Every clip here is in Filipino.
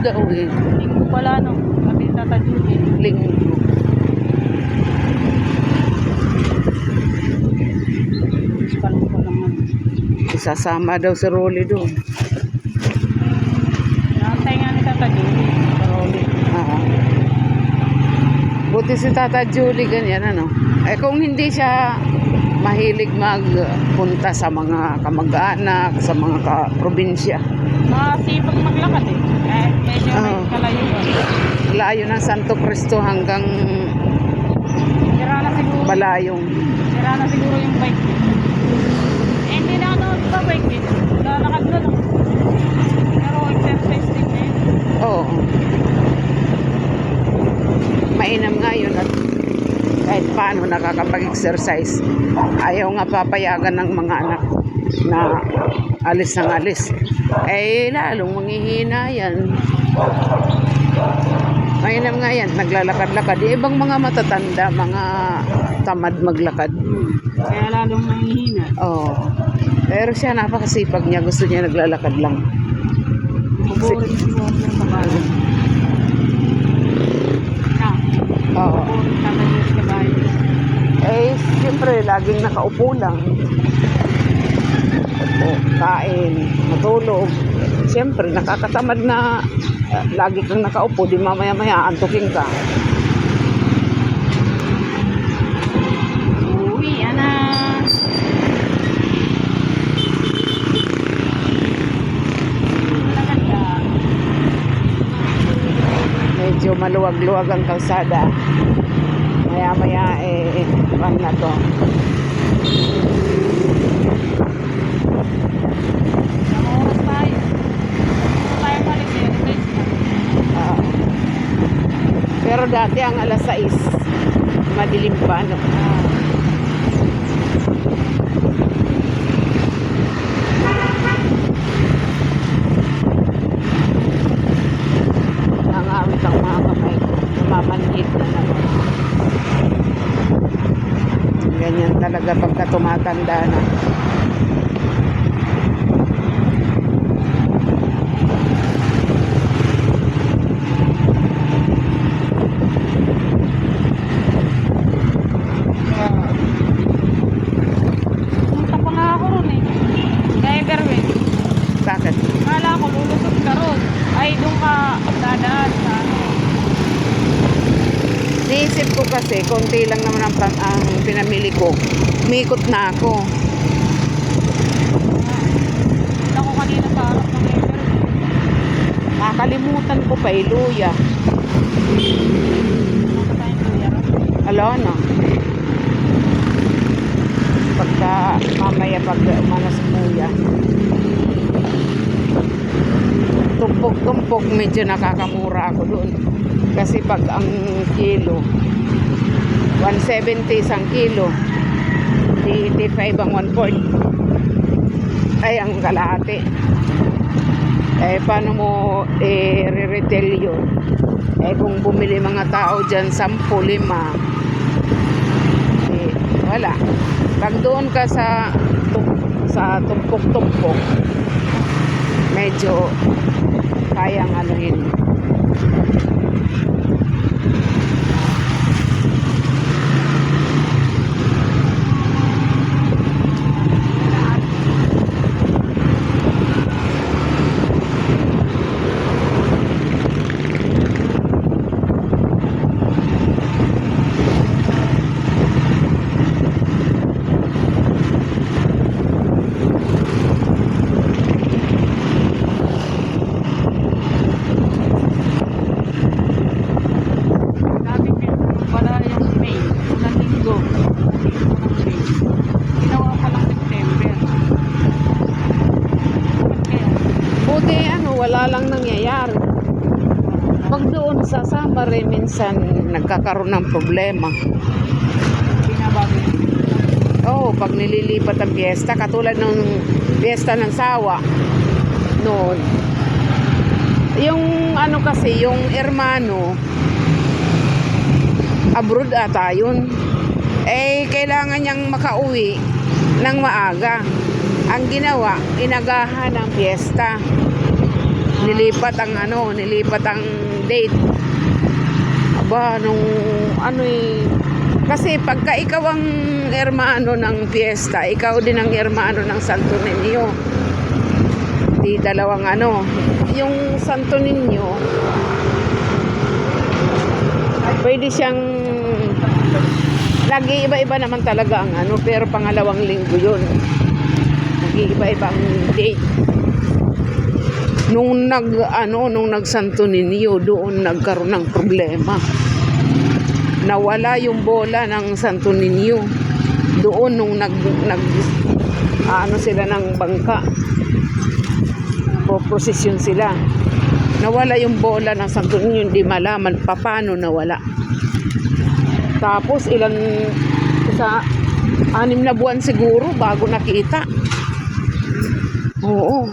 daw eh. Linggo pala, no? Sabi ni Tata Judy. Linggo. Paano ko naman. Isasama daw si Rolly doon. Nakantay nga ni Tata Judy. Paroli. Oo. Buti si Tata Julie ganyan ano. Eh kung hindi siya mahilig magpunta sa mga kamag-anak, sa mga probinsya. Masipag maglakad eh. Kahit medyo may kalayuan. Layo ng Santo Cristo hanggang Sira na siguro. Balayong. Sira na siguro yung bike niya. Eh, hindi na ano pa bike din. Lalakad na lang. Pero exercise din eh. Oo. Mainam nga yun at kahit paano nakakapag-exercise. Ayaw nga papayagan ng mga anak na alis ng alis. Eh, lalong manghihina yan. Mainam nga yan, naglalakad-lakad. Ibang mga matatanda, mga tamad maglakad. Kaya lalong nanghihina. Oo. Pero siya napakasipag niya. Gusto niya naglalakad lang. Maboring siguro yung kabayo. Oo. Maboring Tata Judy kabayo. Eh, siyempre, laging nakaupo lang. Upo, kain, matulog. Siyempre, nakakatamad na lagi kang nakaupo. Di mamaya-maya, antukin ka. Uwi, anak. Maganda. Medyo maluwag-luwag ang kalsada. Maya-maya, pan na to. Ang oras tayo. Kung tayo malis eh, guys na. Ah. Pero dati ang alas 6, madilim pa, no? Nangawit ang mga kamay ko. Namamanhid na naman. Ganyan talaga pagka tumatanda na. Punta pa nga ako ron eh. Kaya Berwin, Bakit? kala ko lulusot ka ron. Ay, doon ka dadaan sa ano. Niisip ko kasi, konti lang naman ang pinamili ko. Umikot na ako. Punta ko kanina sa harap ng Berwin. Nakalimutan ko pa, luya. Punta tayong kuya ron. Alo, no? Pagka mamaya pag umanas luya. Tumpok-tumpok, medyo nakakamura ako doon. Kasi pag ang kilo, 170 isang kilo, 85 ang 1/4. Ay, ang kalahati. Eh, paano mo re-retail yun? Eh, kung bumili mga tao dyan, 10, 5, eh, wala. Pag doon ka sa tumpok-tumpok, medyo kayang anuhin. wala lang nangyayari. Pag doon sa Samar, minsan nagkakaroon ng problema. Oo, pag nililipat ang piyesta, katulad ng piyesta ng Sawa noon. Yung ano kasi, yung hermano, abroad ata yun. Eh, kailangan niyang makauwi ng maaga. Ang ginawa, inagahan ng piyesta. nilipat ang date. Aba, nung kasi pagka ikaw ang hermano ng fiesta, ikaw din ang hermano ng Santo Niño. Di dalawang yung Santo Niño, pwede siyang nag-iiba-iba naman talaga ang pero pangalawang linggo yun. Nag-iiba-iba ang date. Nung nung Santo Niño, doon nagkaroon ng problema. Nawala yung bola ng Santo Niño. Doon nung sila ng bangka. Prosesyon sila. Nawala yung bola ng Santo Niño, hindi malaman paano nawala. Tapos 6 na buwan siguro bago nakita. Oo.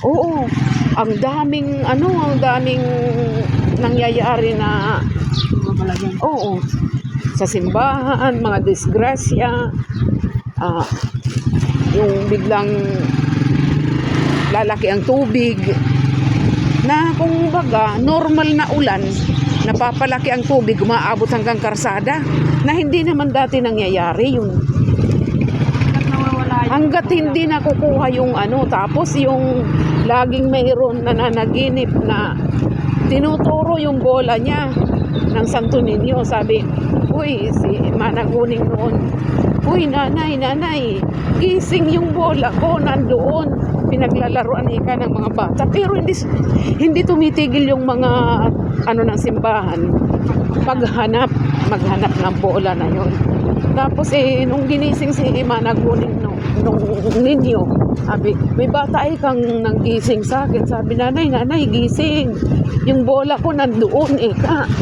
Oo. Ang daming nangyayari na sa simbahan, mga disgrasya, yung biglang lalaki ang tubig na kung baga normal na ulan, napapalaki ang tubig, umaabot hanggang karsada na hindi naman dati nangyayari yun. Hanggat hindi nakukuha yung tapos yung laging mayroon na nanaginip na tinuturo yung bola niya ng Santo Niño. Sabi, uy, si Managuning noon, uy, nanay, gising yung bola ko, nandoon. Pinaglalaruan ng mga bata. Pero hindi tumitigil yung mga ng simbahan. Maghanap ng bola na yon. Tapos nung ginising si Managuning nung ninyo, sabi, may bata kang nanggising sa akin. Sabi, nanay, gising. Yung bola ko nandoon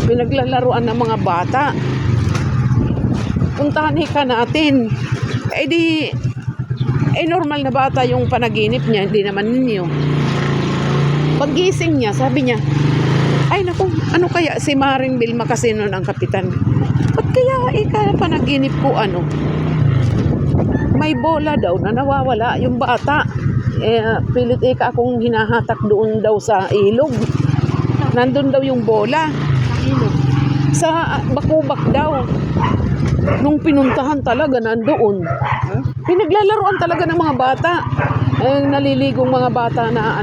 pinaglalaruan ng mga bata. Puntahan natin. Normal na bata yung panaginip niya, hindi naman ninyo. Paggising niya, sabi niya, ay naku, ano kaya si Maring Vilma kasi noon ang kapitan? Ba't kaya panaginip ko may bola daw na nawawala yung bata. Pilit akong hinahatak doon daw sa ilog. Nandun daw yung bola. Sa bakubak daw. Nung pinuntahan talaga nandoon. Pinaglalaroan talaga ng mga bata. Naliligong mga bata na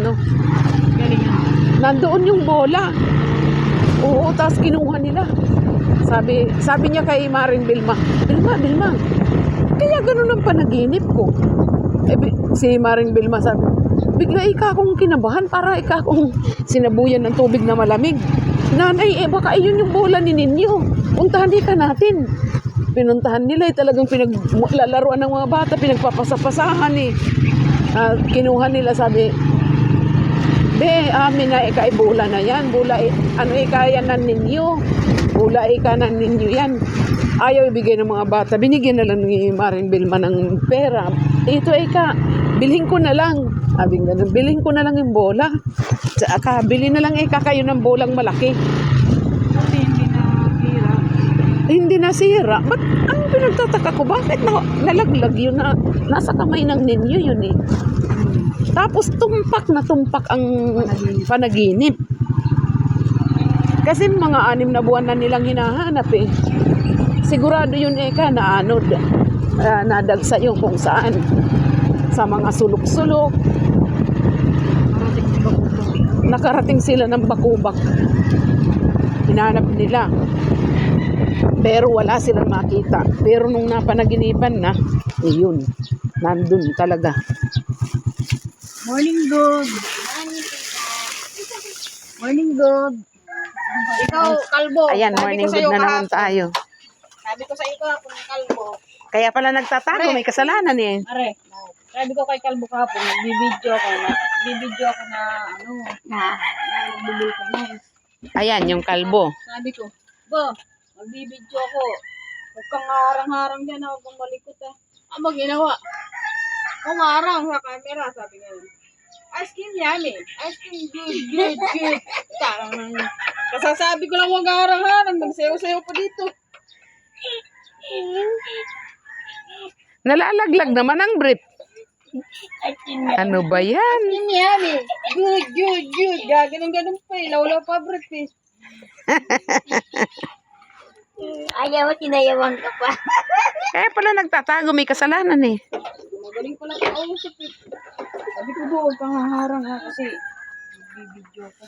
nandoon yung bola. Oo, tapos kinuha nila. Sabi niya kay Maring Vilma, Vilma, kaya ganun ang panaginip ko. Si Maring Vilma sabi, bigla akong kinabahan para akong sinabuyan ng tubig na malamig. Nanay, baka iyon yung bola ni ninyo. Puntahan natin. Pinuntahan nila, talagang pinaglalaruan ng mga bata, pinagpapasapasahan kinuha nila, sabi, amin na bola na yan, bola, kaya na ninyo, bola na ninyo yan. Ayaw ibigay ng mga bata, binigyan na lang ni Maring Vilma ng pera. Ito bilhin ko na lang. Abing ganun, bilhin ko na lang yung bola. Bili na lang kayo ng bolang malaki. Hindi nasira. Ba't ang pinagtataka ko, bakit nalaglag yun na nasa kamay ng ninyo yun Tapos tumpak ang panaginip. Kasi mga 6 na buwan na nilang hinahanap Sigurado yun na nadagsa yung kung saan. Sa mga sulok-sulok. Nakarating sila ng bakubak. Hinahanap nila. Pero wala silang makita. Pero nung napanaginipan na, yun, nandun talaga. Morning, Dog. Morning, Dog. Ikaw, kalbo. Ayan, morning good na naman tayo. Sabi ko sa iyo kahapon, kalbo. Kaya pala nagtatago, may kasalanan Are, sabi ko kay kalbo kahapon, nagbibidyo ako na nagbibidyo ka na. Ayan, yung kalbo. Sabi ko, magbibidyo ako. Huwag kang harang-harang dyan, huwag kang malikot Ang ginawa? Umarang sa camera, sabi nga. Ice cream yummy. Ice cream good. Kasasabi ko lang huwag harang-harang, nagsayaw-sayaw pa dito. Nalalaglag naman ang brief. Ano ba yan? Ice cream yummy. good. Gaganong-ganon pa eh. Lawlaw pa breakfast. Ayaw mo, sinayawang ka pa. Kaya pala nagtatago, may kasalanan eh. Magaling pala kausap eh. Sabi ko doon, huwag kang haharang ha kasi bibidyo ka.